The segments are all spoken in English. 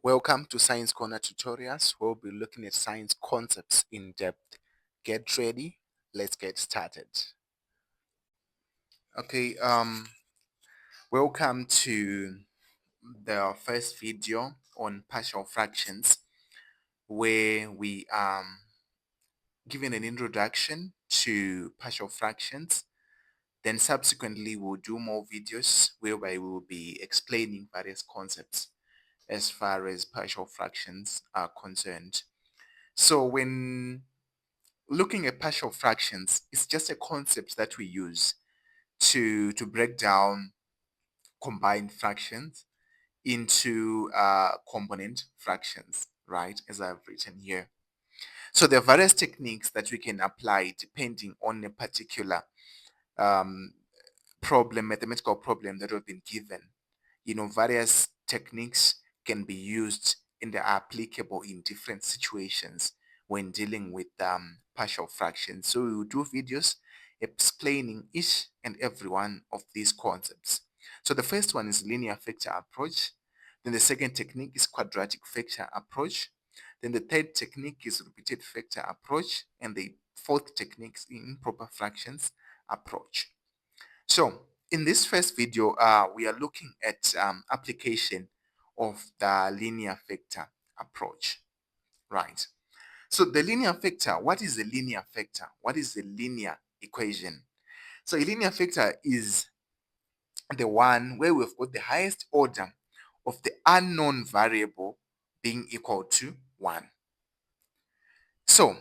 Welcome to Science Corner Tutorials. We'll be looking at science concepts in depth. Get ready. Let's get started. Okay, welcome to the first video on partial fractions where we given an introduction to partial fractions. Then subsequently we'll do more videos whereby we will be explaining various concepts as far as partial fractions are concerned. So when looking at partial fractions, it's just a concept that we use to break down combined fractions into component fractions, right, as I've written here. So there are various techniques that we can apply depending on a particular um, mathematical problem that we've been given. Various techniques can be used and they are applicable in different situations when dealing with partial fractions. So we will do videos explaining each and every one of these concepts. So the first one is linear factor approach. Then the second technique is quadratic factor approach. Then the third technique is repeated factor approach. And the fourth technique is improper fractions approach. So in this first video, we are looking at application of the linear factor approach, right? So the linear factor, what is a linear factor? What is the linear equation? So a linear factor is the one where we've got the highest order of the unknown variable being equal to 1. So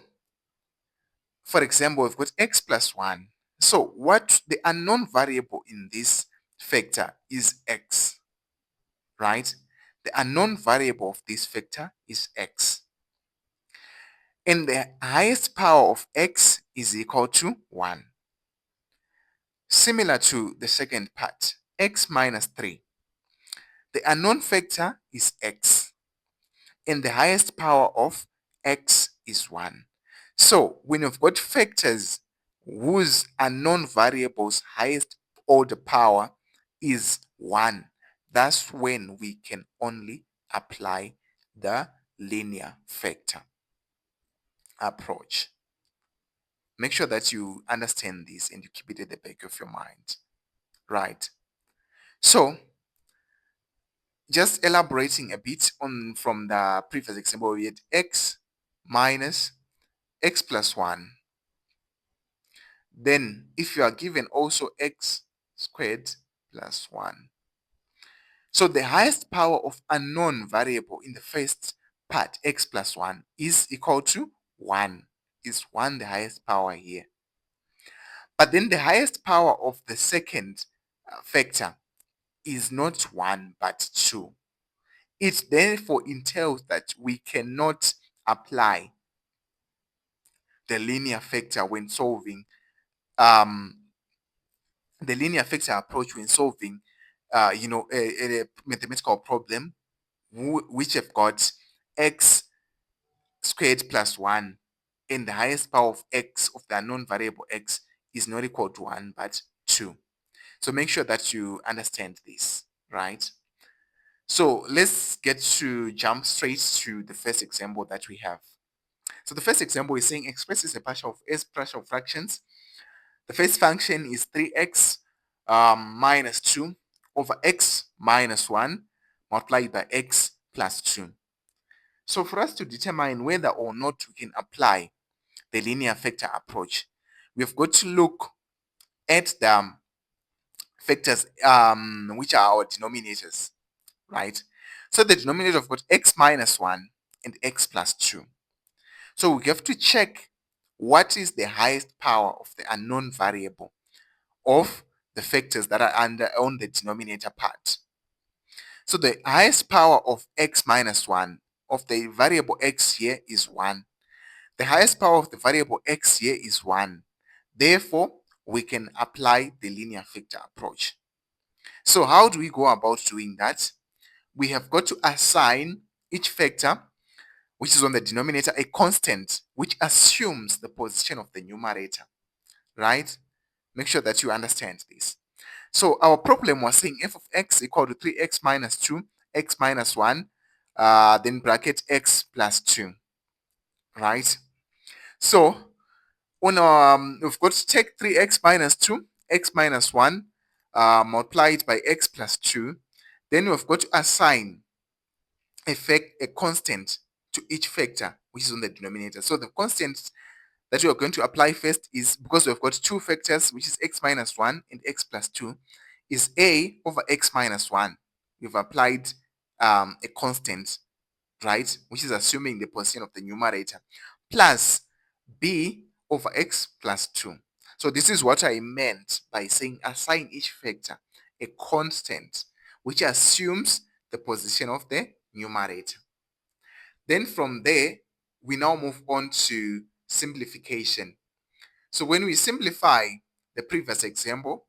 for example, we've got x plus 1. So what the unknown variable in this factor is x, right? The unknown variable of this factor is x. And the highest power of x is equal to 1. Similar to the second part, x minus 3. The unknown factor is x. And the highest power of x is 1. So when you've got factors whose unknown variable's highest order power is 1, that's when we can only apply the linear factor approach. Make sure that you understand this and you keep it at the back of your mind. Right. So just elaborating a bit on from the previous example, we had x minus x plus 1. Then if you are given also x squared plus 1. So the highest power of unknown variable in the first part, x plus 1, is equal to 1. Is 1 the highest power here? But then the highest power of the second factor is not 1 but 2. It therefore entails that we cannot apply the linear factor when solving the linear factor approach when solving a mathematical problem which have got x squared plus 1 and the highest power of x of the unknown variable x is not equal to 1 but 2. So make sure that you understand this, right? So let's get to jump straight to the first example that we have. So the first example is saying expresses a partial fractions. The first function is 3x minus 2 over x minus 1 multiplied by x plus 2. So for us to determine whether or not we can apply the linear factor approach, we've got to look at the factors which are our denominators, right? So the denominator of got x minus 1 and x plus 2. So we have to check what is the highest power of the unknown variable of the factors that are on the denominator part. So the highest power of x minus 1 of the variable x here is 1. The highest power of the variable x here is 1. Therefore, we can apply the linear factor approach. So how do we go about doing that? We have got to assign each factor, which is on the denominator, a constant, which assumes the position of the numerator, right? Make sure that you understand this. So our problem was saying f of x equal to 3x minus 2, x minus 1, then bracket x plus 2, right? So we've got to take 3x minus 2, x minus 1, multiplied by x plus 2. Then we've got to assign a constant to each factor, which is on the denominator. So the constant that we are going to apply first is, because we've got two factors, which is x minus 1 and x plus 2, is a over x minus 1. We've applied a constant, right, which is assuming the position of the numerator, plus b over x plus 2. So this is what I meant by saying assign each factor a constant, which assumes the position of the numerator. Then from there, we now move on to simplification. So when we simplify the previous example,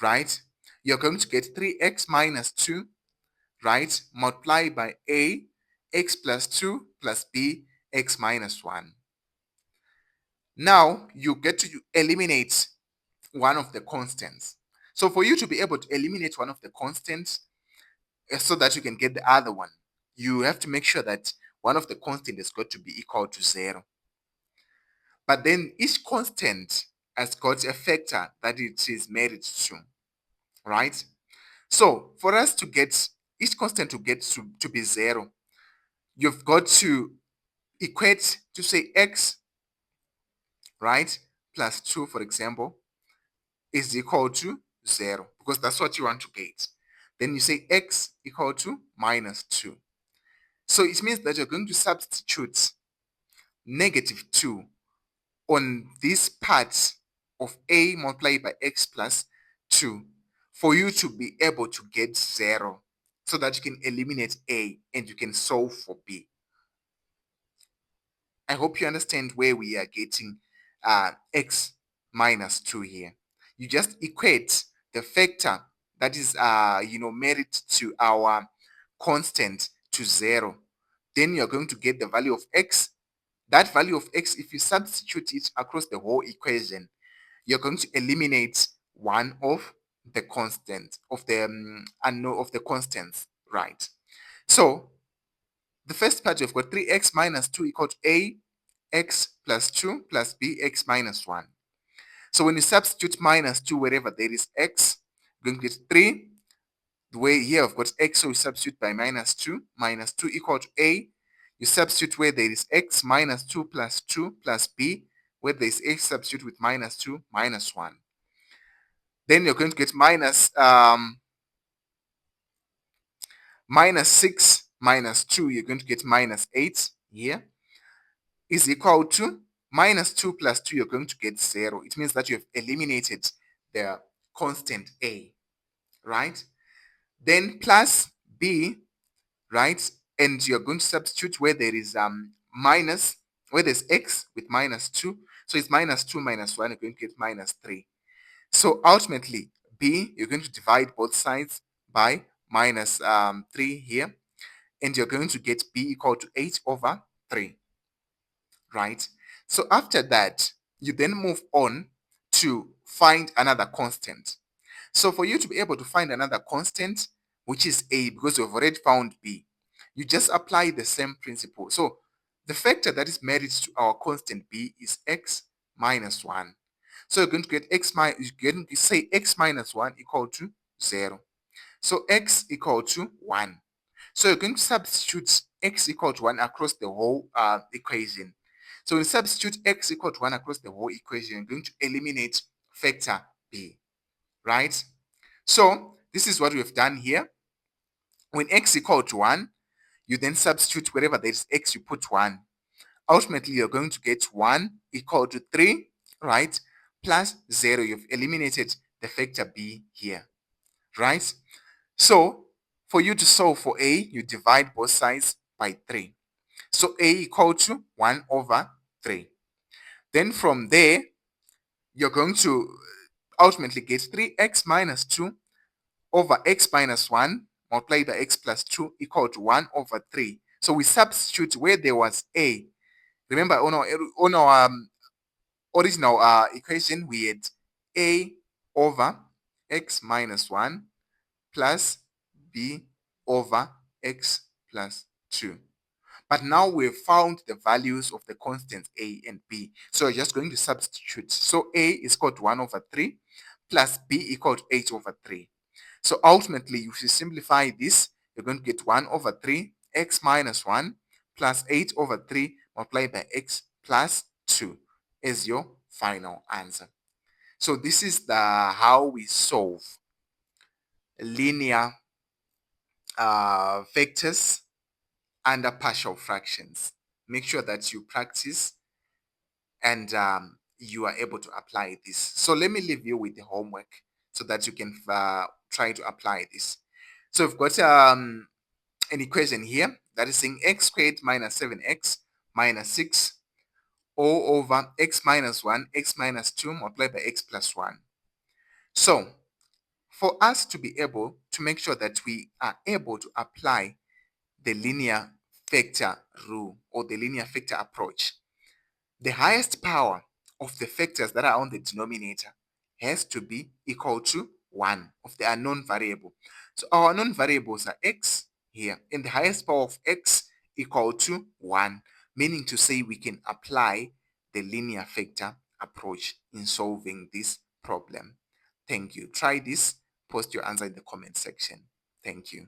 right, you're going to get 3x minus 2, right, multiplied by a, x plus 2 plus b, x minus 1. Now you get to eliminate one of the constants. So for you to be able to eliminate one of the constants so that you can get the other one, you have to make sure that one of the constants has got to be equal to 0. But then each constant has got a factor that it is married to, right? So for us to get each constant to get to be 0, you've got to equate to say x, right, plus 2, for example, is equal to 0, because that's what you want to get. Then you say x equal to minus 2. So it means that you're going to substitute negative 2 on this part of a multiplied by x plus 2 for you to be able to get 0, so that you can eliminate a and you can solve for b. I hope you understand where we are getting x minus 2 here. You just equate the factor that is married to our constant to 0. Then you're going to get the value of x. That value of x, if you substitute it across the whole equation, you're going to eliminate one of the constant of the unknown of the constants, right? So the first part, you've got 3x minus 2 equal to a, x plus 2 plus b, x minus 1. So when you substitute minus 2 wherever there is x, you're going to get 3. The way here I've got x, so we substitute by minus 2. Minus 2 equal to a. You substitute where there is x, minus 2 plus b. Where there is x, substitute with minus 2, minus 1. Then you're going to get minus 6 minus 2, you're going to get minus 8 here, is equal to minus 2 plus 2, you're going to get 0. It means that you have eliminated the constant a, right? Then plus b, right? And you're going to substitute where there is minus, where there's x with minus 2. So it's minus 2 minus 1, you're going to get minus 3. So ultimately, b, you're going to divide both sides by minus 3 here. And you're going to get b equal to 8 over 3, right? So after that, you then move on to find another constant. So for you to be able to find another constant, which is a, because we've already found b, you just apply the same principle. So the factor that is married to our constant b is x minus 1. So you're going to get you're going to say x minus 1 equal to 0. So x equal to 1. So you're going to substitute x equal to 1 across the whole equation. So when you substitute x equal to 1 across the whole equation, you're going to eliminate factor b, right? So this is what we've done here. When x equal to 1, you then substitute wherever there is x, you put 1. Ultimately, you're going to get 1 equal to 3, right? Plus 0. You've eliminated the factor b here, right? So for you to solve for a, you divide both sides by 3. So a equal to 1 over 3. Then from there, you're going to ultimately get 3x minus 2 over x minus 1 multiplied by x plus 2 equal to 1 over 3. So we substitute where there was a. Remember, on our original equation, we had a over x minus 1 plus b over x plus 2. But now we've found the values of the constants a and b. So we're just going to substitute. So a is equal to 1 over 3 plus b equal to 8 over 3. So ultimately, if you simplify this, you're going to get 1 over 3 x minus 1 plus 8 over 3 multiplied by x plus 2 is your final answer. So this is the how we solve linear vectors under partial fractions. Make sure that you practice and you are able to apply this. So let me leave you with the homework so that you can try to apply this. So we've got an equation here that is saying x squared minus 7x minus 6 all over x minus 1, x minus 2 multiplied by x plus 1. So for us to be able to make sure that we are able to apply the linear factor rule or the linear factor approach, the highest power of the factors that are on the denominator has to be equal to 1 of the unknown variable. So our unknown variables are x here, and the highest power of x equal to 1, meaning to say we can apply the linear factor approach in solving this problem. Thank you. Try this. Post your answer in the comment section. Thank you.